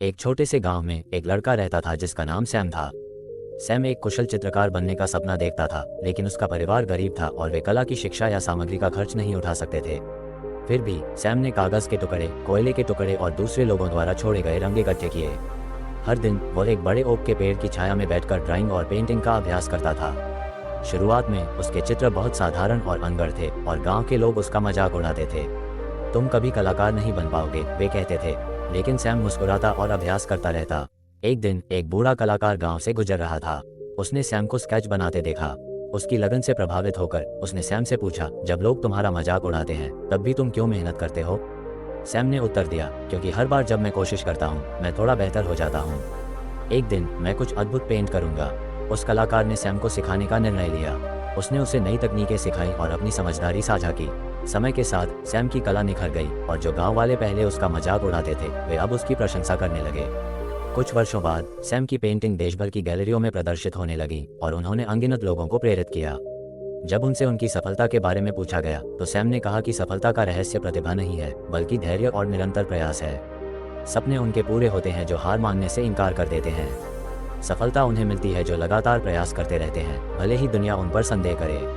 एक छोटे से गांव में एक लड़का रहता था जिसका नाम सैम था। सैम एक कुशल चित्रकार बनने का सपना देखता था, लेकिन उसका परिवार गरीब था और वे कला की शिक्षा या सामग्री का खर्च नहीं उठा सकते थे। फिर भी सैम ने कागज के टुकड़े, कोयले के टुकड़े और दूसरे लोगों द्वारा छोड़े गए रंग इकट्ठे किए। हर दिन वो एक बड़े ओक के पेड़ की छाया में बैठकर ड्राइंग और पेंटिंग का अभ्यास करता था। शुरुआत में उसके चित्र बहुत साधारण और अनगढ़ थे और गांव के लोग उसका मजाक उड़ाते थे। तुम कभी कलाकार नहीं बन पाओगे, वे कहते थे, लेकिन सैम मुस्कुराता और अभ्यास करता रहता। एक दिन एक बूढ़ा कलाकार गांव से गुजर रहा था। उसने सैम को स्केच बनाते देखा। उसकी लगन से प्रभावित होकर उसने सैम से पूछा, जब लोग तुम्हारा मजाक उड़ाते हैं तब भी तुम क्यों मेहनत करते हो? सैम ने उत्तर दिया, क्योंकि हर बार जब मैं कोशिश करता हूँ मैं थोड़ा बेहतर हो जाता हूँ। एक दिन मैं कुछ अद्भुत पेंट करूंगा। उस कलाकार ने सैम को सिखाने का निर्णय लिया। उसने उसे नई तकनीकें सिखाई और अपनी समझदारी साझा की। समय के साथ सैम की कला निखर गई और जो गांव वाले पहले उसका मजाक उड़ाते थे वे अब उसकी प्रशंसा करने लगे। कुछ वर्षों बाद सैम की पेंटिंग देश भर की गैलरियों में प्रदर्शित होने लगी और उन्होंने अनगिनत लोगों को प्रेरित किया। जब उनसे उनकी सफलता के बारे में पूछा गया तो सैम ने कहा कि सफलता का रहस्य प्रतिभा नहीं है, बल्कि धैर्य और निरंतर प्रयास है। सपने उनके पूरे होते हैं जो हार मानने से इनकार कर देते हैं। सफलता उन्हें मिलती है जो लगातार प्रयास करते रहते हैं, भले ही दुनिया उन पर संदेह करे।